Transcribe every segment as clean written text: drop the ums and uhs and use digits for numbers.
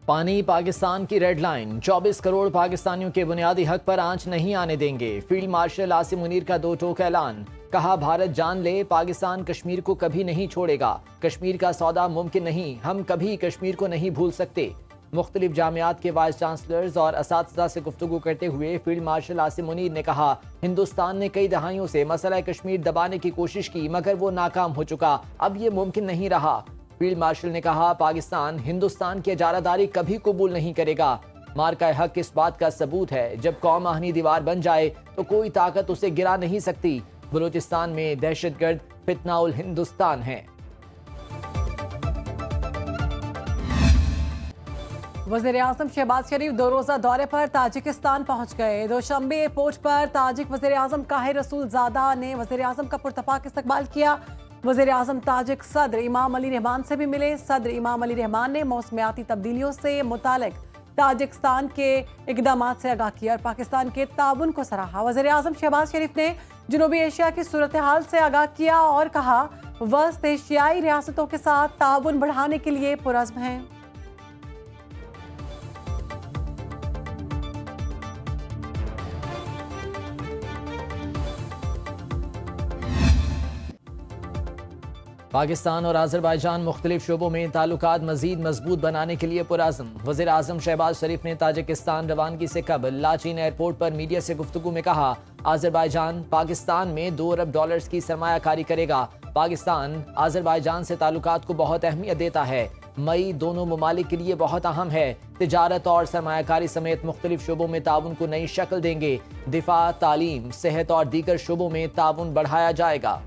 पानी पाकिस्तान की red line, 24 crore पाकिस्तानियों के बुनियादी हक पर आंच नहीं आने देंगे। फील्ड मार्शल आसिम मुनीर का दो टोक ऐलान, कहा भारत जान ले पाकिस्तान कश्मीर को कभी नहीं छोड़ेगा। कश्मीर का सौदा मुमकिन नहीं, हम कभी कश्मीर को नहीं भूल सकते। मुख्तलिफ जामियात के वाइस चांसलर्स और असातिज़ा से गुफ्तगू करते हुए फील्ड मार्शल आसिम मुनीर ने कहा, हिंदुस्तान ने कई दहाइयों से मसला कश्मीर दबाने की कोशिश की मगर वो नाकाम हो चुका, अब ये मुमकिन नहीं रहा। फील्ड मार्शल ने कहा, पाकिस्तान हिंदुस्तान की इजारादारी कभी कबूल नहीं करेगा। मार्का हक इस बात का सबूत है, जब कौम आहनी दीवार बन जाए तो कोई ताकत उसे गिरा नहीं सकती। बलूचिस्तान में दहशतगर्द फितना उल हिंदुस्तान है। वज़ीर-ए-आज़म शहबाज शरीफ 2 रोज़ा दौरे पर ताजिकिस्तान पहुंच गए। दोशंबे एयरपोर्ट पर ताजिक वज़ीर-ए-आज़म काहिर रसूलज़ादा ने वज़ीर-ए-आज़म का पुरतपाक इस्तकबाल किया। वज़ीर-ए-आज़म ताजिक सदर इमाम अली रहमान से भी मिले। सदर इमाम अली रहमान ने मौसमियाती तब्दीलियों से मुतालिक ताजिकिस्तान के इक़दामात से आगाह किया और पाकिस्तान के ताउन को सराहा। वज़ीर-ए-आज़म शहबाज शरीफ ने जनूबी एशिया की सूरत हाल से आगाह किया और कहा, वस्त एशियाई रियासतों के साथ ताउन बढ़ाने के लिए पुरज़्म हैं। पाकिस्तान और आज़रबाईजान मुख्तलिफ शोबों में ताल्लुकात मजीद मजबूत बनाने के लिए पुरअज़्म। वज़ीर आज़म शहबाज शरीफ ने ताजिकिस्तान रवानगी से कबल लाचीन एयरपोर्ट पर मीडिया से गुफ्तगू में कहा, आज़रबाईजान पाकिस्तान में $2 अरब की सरमायाकारी करेगा। पाकिस्तान आज़रबाईजान से ताल्लुकात को बहुत अहमियत देता है। मई दोनों ममालिक के लिए बहुत अहम है। तिजारत और सरमायाकारी समेत मुख्तलिफ शोबों में ताउन को नई शक्ल देंगे। दिफा, तालीम, सेहत और दीगर शोबों में ताउन बढ़ाया जाएगा।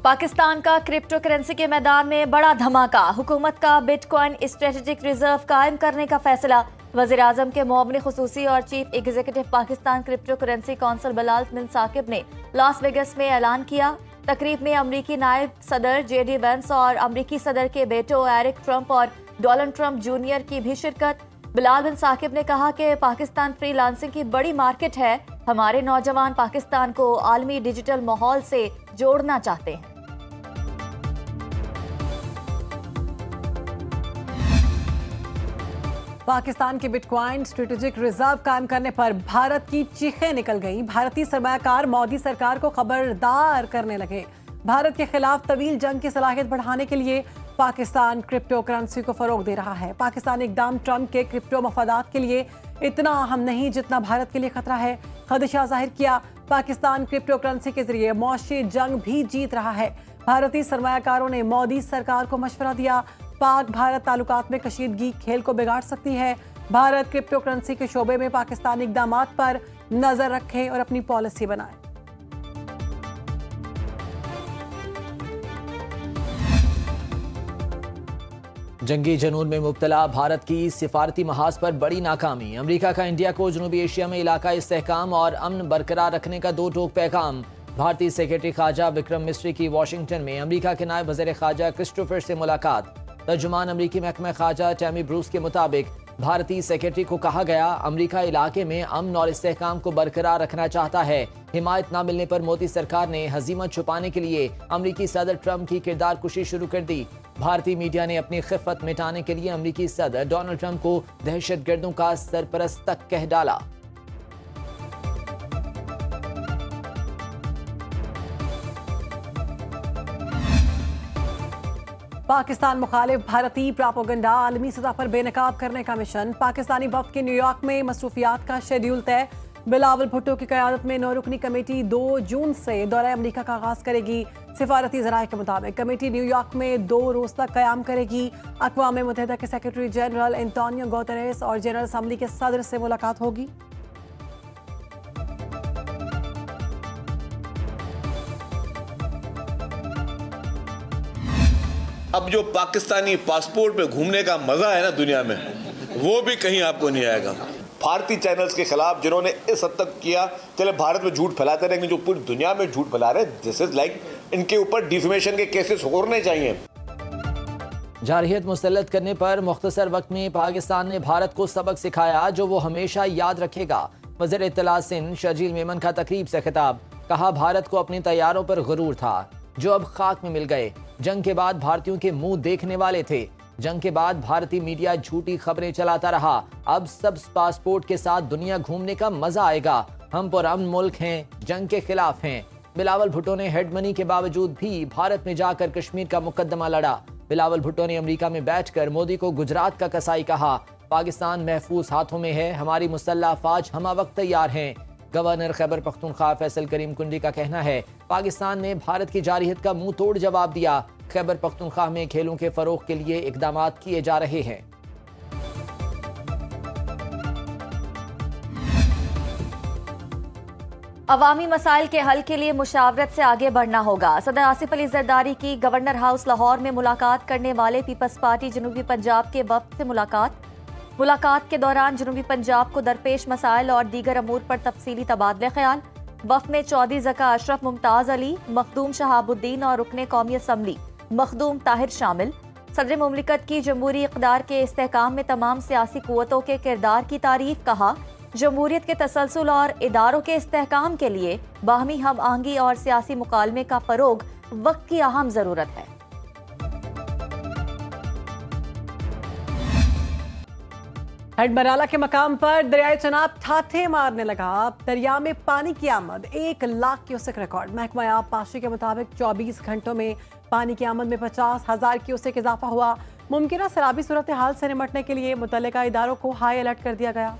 पाकिस्तान का क्रिप्टो करेंसी के मैदान में बड़ा धमाका, हुकूमत का बिटकॉइन स्ट्रेटेजिक रिजर्व कायम करने का फैसला। वज़ीर-ए-आज़म के मुअव्विन खुसूसी और chief executive Pakistan crypto currency council Bilal bin Saqib ने लास वेगस में ऐलान किया। तकरीब में अमरीकी नायब सदर JD वेंस और अमरीकी सदर के बेटो एरिक ट्रंप और डोनाल्ड ट्रंप जूनियर की भी शिरकत। बिलाल बिन साकिब ने कहा कि पाकिस्तान फ्रीलांसिंग की बड़ी मार्केट है, हमारे नौजवान पाकिस्तान को आलमी डिजिटल माहौल से जोड़ना चाहते हैं। पाकिस्तान के बिटकॉइन स्ट्रेटेजिक रिजर्व कायम करने पर भारत की चीखें निकल गईं। भारतीय सरमायाकार मोदी सरकार को खबरदार करने लगे। भारत के खिलाफ तवील जंग की सलाहियत बढ़ाने के लिए पाकिस्तान क्रिप्टो करेंसी को फरोग दे रहा है। पाकिस्तान इकदाम ट्रंप के क्रिप्टो मफादात के लिए इतना अहम नहीं जितना भारत के लिए खतरा है। खदशा जाहिर किया, पाकिस्तान क्रिप्टो करेंसी के जरिए मौशी जंग भी जीत रहा है। भारतीय सरमायाकारों ने मोदी सरकार को मशवरा दिया, पाक भारत ताल्लुकात में कशीदगी खेल को बिगाड़ सकती है। भारत क्रिप्टो करेंसी के शोबे में पाकिस्तानी इक़दामात पर नजर रखे और अपनी पॉलिसी बनाए। जंगी जनून में मुब्तला भारत की सिफारती महाज पर बड़ी नाकामी। अमरीका का इंडिया को जनूबी एशिया में इलाका इस्तेहकाम और अमन बरकरार रखने का दो टोक पैगाम। भारतीय सेक्रेटरी खारजा विक्रम मिस्री की वाशिंगटन में अमरीका के नायब वज़ीर खारजा क्रिस्टोफर से मुलाकात। तर्जुमान अमरीकी महकमा खारजा टैमी ब्रूस के मुताबिक भारतीय सेक्रेटरी को कहा गया, अमरीका इलाके में अमन और इस्तेहकाम को बरकरार रखना चाहता है। हिमायत न मिलने पर मोदी सरकार ने हजीमत छुपाने के लिए अमरीकी सदर ट्रंप की किरदार कुशी शुरू कर दी। भारतीय मीडिया ने अपनी खिफ़त मिटाने के लिए अमरीकी सदर डोनाल्ड ट्रंप को दहशतगर्दों का सरपरस्त तक कह डाला। पाकिस्तान मुखालिफ भारतीय प्रोपेगेंडा आलमी सतह पर बेनकाब करने का मिशन। पाकिस्तानी वफ्द के न्यूयॉर्क में मसरूफियात का शेड्यूल तय। बिलावल भुट्टो की क़यादत में 9 रुकनी कमेटी 2 जून से दौरा अमरीका का आगाज करेगी। सिफारती ज़राए के मुताबिक कमेटी न्यूयॉर्क में 2 रोज़ तक क़याम करेगी। अक़वाम मुत्तहिदा के सेक्रेटरी जनरल एंटोनियो गुतेरेस और जनरल असम्बली के सदर से मुलाकात होगी। अब जो पाकिस्तानी पासपोर्ट पे घूमने का मजा है ना दुनिया में, वो भी कहीं आपको नहीं आएगा। भारतीय चैनल्स के खिलाफ जिन्होंने इस हद तक किया, चले भारत में झूठ फैलाते रहेंगे, जो पूरी दुनिया में झूठ फैला रहे, दिस इज लाइक इनके ऊपर डिफेमेशन के केसेस होने चाहिए। जारहियत मुसल्लत करने पर मुख्तसर वक्त में पाकिस्तान ने भारत को सबक सिखाया जो वो हमेशा याद रखेगा। वज़ीर इत्तला सिंध शर्जील मेमन का तकरीब से खिताब। कहा भारत को अपने तैयारों पर गुरूर था जो अब खाक में मिल गए। जंग के बाद भारतीयों के मुंह देखने वाले थे। जंग के बाद भारतीय मीडिया झूठी खबरें चलाता रहा। अब सब पासपोर्ट के साथ दुनिया घूमने का मजा आएगा। हम पुरअमन मुल्क हैं, जंग के खिलाफ हैं। बिलावल भुट्टो ने हेड मनी के बावजूद भी भारत में जाकर कश्मीर का मुकदमा लड़ा। बिलावल भुट्टो ने अमेरिका में बैठकर मोदी को गुजरात का कसाई कहा। पाकिस्तान महफूज हाथों में है, हमारी मुसल्लह अफवाज हमा वक्त तैयार हैं। गवर्नर खैबर पख्तूनख्वा फैसल करीम कुंडी का कहना है पाकिस्तान ने भारत की जारहियत का मुंह तोड़ जवाब दिया। खैबर पख्तूनख्वा में खेलों के फरोग के लिए इकदाम किए जा रहे हैं। अवामी मसाइल के हल के लिए मुशावरत से आगे बढ़ना होगा। सदर आसिफ अली जरदारी की गवर्नर हाउस लाहौर में मुलाकात करने वाले पीपल्स पार्टी जनूबी पंजाब के वफ्द से मुलाकात के दौरान जनूबी पंजाब को दरपेश मसाइल और दीगर अमूर पर तफसीली तबादले ख्याल। वफ्द में चौधरी ज़का अशरफ, मुमताज़ अली, मखदूम शहाबुद्दीन और रुकने कौमी असम्बली मखदूम ताहिर शामिल। सदर मुमलिकत की जमहूरी इक़दार के इस्तेहकाम में तमाम सियासी क़ुव्वतों के किरदार की तारीफ। कहा जमहूरियत के तसलसल और इदारों के इस्तेहकाम के लिए बाहमी हम आहंगी और सियासी मुकालमे का फ़रोग वक्त की अहम ज़रूरत है। हडबराला के मकाम पर दरियाए चनाब ठाठे मारने लगा। दरिया में पानी की आमद 1 लाख क्यूसेक रिकॉर्ड। महकमा आब पाशी के मुताबिक 24 घंटों में पानी की आमद में 50,000 क्यूसेक इजाफा हुआ। मुमकिन सैलाबी सूरत हाल से निपटने के लिए मुतल्लिका इदारों को हाई अलर्ट कर दिया गया।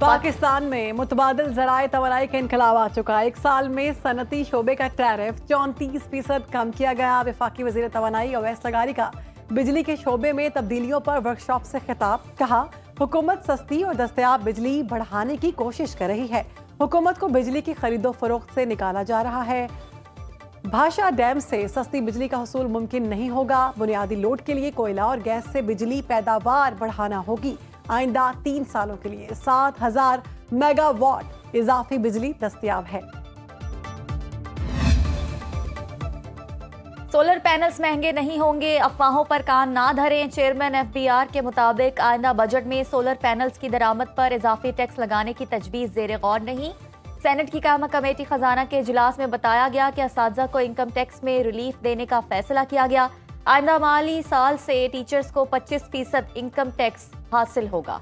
पाकिस्तान में मुतबादिल ज़राए तवानाई का इनकलाब आ चुका है। 1 साल में सनती शोबे का टैरिफ 34% कम किया गया। वफाकी वज़ीर तवानाई अवैस लगारी का बिजली के शोबे में तब्दीलियों पर वर्कशॉप से खिताब। कहा हुकूमत सस्ती और दस्तयाब बिजली बढ़ाने की कोशिश कर रही है। हुकूमत को बिजली की खरीदो फरोख्त से निकाला जा रहा है। भाषा डैम से सस्ती बिजली का हसूल मुमकिन नहीं होगा। बुनियादी लोड के लिए कोयला और गैस से बिजली पैदावार बढ़ाना होगी। आइंदा 3 सालों के लिए 7,000 मेगावाट इजाफी बिजली दस्तयाब है। सोलर पैनल्स महंगे नहीं होंगे, अफवाहों पर कान ना धरें। चेयरमैन FBR के मुताबिक आइंदा बजट में सोलर पैनल्स की दरामद पर इजाफी टैक्स लगाने की तजवीज़ ज़ेर गौर नहीं। सेनेट की कायमा कमेटी खजाना के इजलास में बताया गया कि असातिज़ा को इनकम टैक्स में रिलीफ देने का फैसला किया गया। आइंदा माली साल से टीचर्स को 25% इनकम टैक्स हासिल होगा।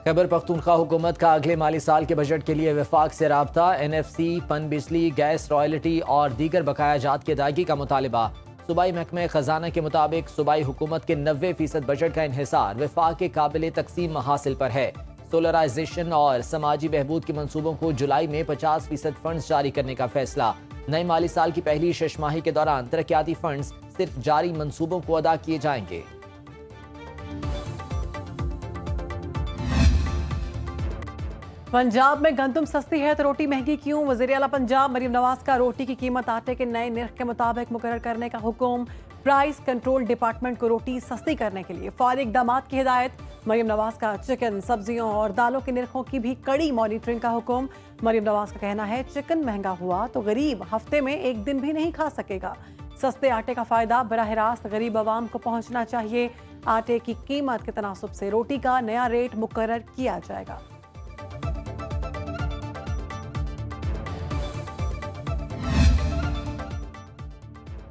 खैबर पख्तूनख्वा हुकूमत का अगले माली साल के बजट के लिए वफाक से राब्ता। NFC, पन बिजली, गैस रॉयल्टी और दीगर बकायाजात की अदायगी का मुतालिबा। सूबाई महकमे खजाना के मुताबिक सूबाई हुकूमत के 90% बजट का इन्हिसार वफाक के काबिल तकसीम महासिल पर है। सोलराइजेशन और समाजी बहबूद के मंसूबों को जुलाई में 50% फंड्स जारी करने का फैसला। नए माली साल की पहली शशमाही के दौरान तरक्याती फंड्स सिर्फ जारी मंसूबों को अदा किए जाएंगे। पंजाब में गंदम सस्ती है तो रोटी महंगी क्यों? वज़ीर आला पंजाब मरीम नवाज का रोटी की कीमत आटे के नए निर्ख के मुताबिक मुकर्रर करने का हुक्म। प्राइस कंट्रोल डिपार्टमेंट को रोटी सस्ती करने के लिए फौरी इक़दाम की हिदायत। मरीम नवाज का चिकन, सब्जियों और दालों के निर्खों की भी कड़ी मॉनिटरिंग का हुक्म। मरीम नवाज का कहना है चिकन महंगा हुआ तो गरीब हफ्ते में 1 दिन भी नहीं खा सकेगा। सस्ते आटे का फायदा बराह रास्त गरीब आवाम को पहुंचना चाहिए। आटे की कीमत के तनासुब से रोटी का नया रेट मुकर्रर किया जाएगा।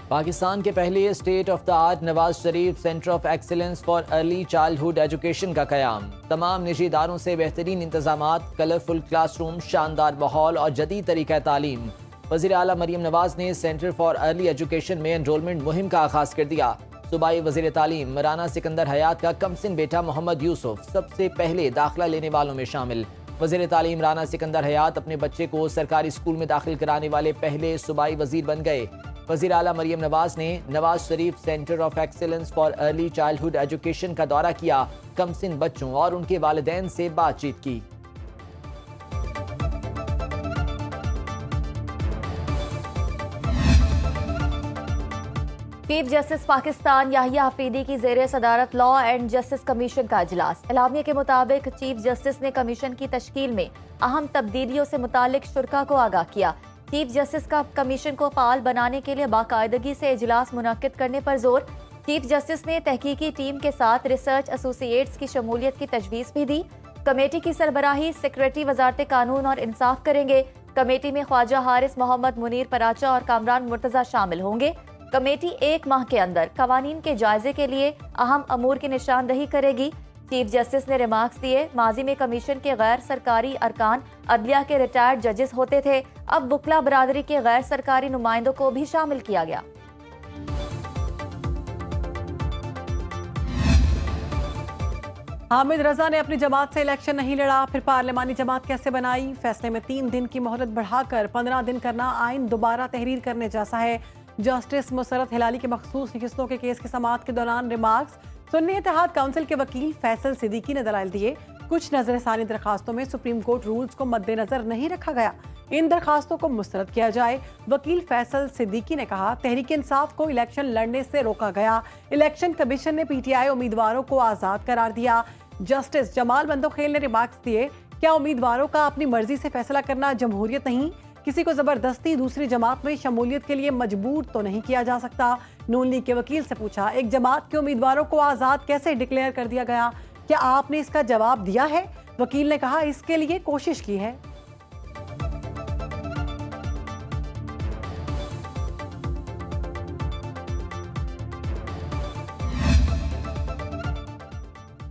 पाकिस्तान के पहले state of the art Nawaz Sharif centre of excellence for early childhood education का कयाम। तमाम निजी इदारों से बेहतरीन इंतजामात, कलरफुल क्लासरूम, शानदार माहौल और जदीद तरीका तालीम। वज़ीर आला मरीम नवाज ने सेंटर फॉर अर्ली एजुकेशन में एनरोलमेंट मुहिम का आगाज कर दिया। सूबाई वज़ीर तालीम राना सिकंदर हयात का कमसिन बेटा मोहम्मद यूसुफ सबसे पहले दाखिला लेने वालों में शामिल। वज़ीर तालीम राना सिकंदर हयात अपने बच्चे को सरकारी स्कूल में दाखिल कराने वाले पहले सूबाई वज़ीर बन गए। वज़ीर आला मरीम नवाज ने Nawaz Sharif centre of excellence for early childhood education का दौरा किया, कमसिन बच्चों और उनके वालिदैन से बातचीत की। चीफ जस्टिस पाकिस्तान याहिया हफीदी की जेर सदारत लॉ एंड जस्टिस कमीशन का इजलास। एलामिया के मुताबिक चीफ जस्टिस ने कमीशन की तश्कील में अहम तब्दीलियों से मुतालिक शुरा को आगाह किया। चीफ जस्टिस का कमीशन को फाल बनाने के लिए बाकायदगी से इजलास मुनक्किद करने पर जोर। चीफ जस्टिस ने तहकीकी टीम के साथ रिसर्च एसोसिएट्स की शमूलियत की तजवीज़ भी दी। कमेटी की सरबराही सेक्रेटरी वजारत कानून और इंसाफ करेंगे। कमेटी में ख्वाजा हारिस मोहम्मद मुनीर पराचा और कामरान मुर्तजा शामिल होंगे। कमेटी 1 माह के अंदर कवानीन के जायजे के लिए अहम अमूर की निशानदही करेगी। चीफ जस्टिस ने रिमार्क्स दिए, माजी में कमीशन के गैर सरकारी अरकान अदलिया के रिटायर्ड जजेस होते थे, अब बुकला बरादरी के गैर सरकारी नुमाइंदों को भी शामिल किया गया। हामिद रजा ने अपनी जमात से इलेक्शन नहीं लड़ा, फिर पार्लिमानी जमात कैसे बनाई? फैसले में 3 दिन की मोहलत बढ़ाकर 15 दिन करना आइन दोबारा तहरीर करने जैसा है। जस्टिस मुसरत हिलाली के मखसूस नशिस्तों के केस की समाअत के दौरान रिमार्क्स। सुन्नी इत्तेहाद काउंसिल के वकील फैसल सिद्दीकी ने दलाइल दिए। कुछ नजरसानी दरखास्तों में सुप्रीम कोर्ट रूल्स को मद्देनजर नहीं रखा गया, इन दरखास्तों को मुस्तरद किया जाए। वकील फैसल सिद्दीकी ने कहा, तहरीक इंसाफ को इलेक्शन लड़ने से रोका गया। इलेक्शन कमीशन ने पीटीआई उम्मीदवारों को आजाद करार दिया। जस्टिस जमाल बंदोखेल ने रिमार्क्स दिए, क्या उम्मीदवारों का अपनी मर्जी से फैसला करना जमहूरियत नहीं? किसी को जबरदस्ती दूसरी जमात में शमूलियत के लिए मजबूर तो नहीं किया जा सकता। नून लीग के वकील से पूछा, एक जमात के उम्मीदवारों को आजाद कैसे डिक्लेयर कर दिया गया? क्या आपने इसका जवाब दिया है? वकील ने कहा, इसके लिए कोशिश की है।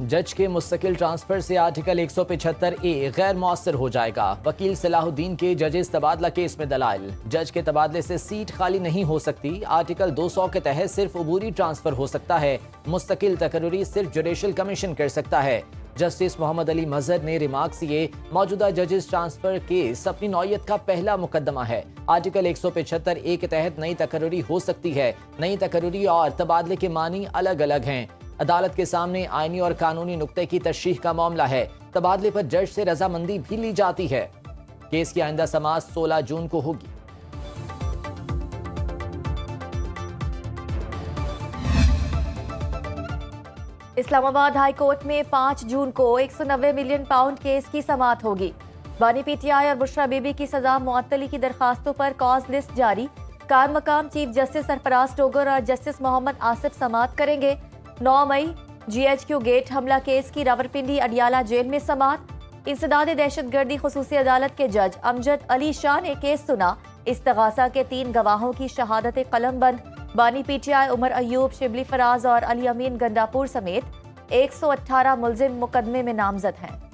जज के मुस्तकिल ट्रांसफर से आर्टिकल 175A गैर मौसर हो जाएगा। वकील सलाहुद्दीन के जजेस तबादला केस में दलाइल। जज के तबादले से सीट खाली नहीं हो सकती। आर्टिकल 200 के तहत सिर्फ अबूरी ट्रांसफर हो सकता है। मुस्तकिल तकर्री सिर्फ जुडिशल कमीशन कर सकता है। जस्टिस मोहम्मद अली मजहर ने रिमार्क्स दिए, मौजूदा जजेस ट्रांसफर केस अपनी नौयत का पहला मुकदमा है। आर्टिकल 175A के तहत नई तकर्री हो सकती है। नई तकर्री और तबादले के मानी अलग अलग हैं। अदालत के सामने आईनी और कानूनी नुक्ते की तशरीह का मामला है। तबादले पर जज से रजामंदी भी ली जाती है। केस की आइंदा समाअत 16 जून को होगी। इस्लामाबाद हाई कोर्ट में 5 जून को 190 मिलियन पाउंड केस की समाअत होगी। बानी पीटीआई और बुशरा बीबी की सजा मुअत्तली की दरखास्तों पर कॉज लिस्ट जारी। कार मकाम चीफ जस्टिस सरफराज टोगर और जस्टिस मोहम्मद आसिफ समाअत करेंगे। 9 मई GHQ गेट हमला केस की रावलपिंडी अडियाला जेल में समाअत। इंसदाद दहशतगर्दी खुसूसी अदालत के जज अमजद अली शाह ने केस सुना। इस्तगासा के 3 गवाहों की शहादत कलमबंद। बानी पीटीआई उमर अयूब, शिबली फराज और अली अमीन गंडापुर समेत 118 मुल्जिम मुकदमे में नामजद हैं।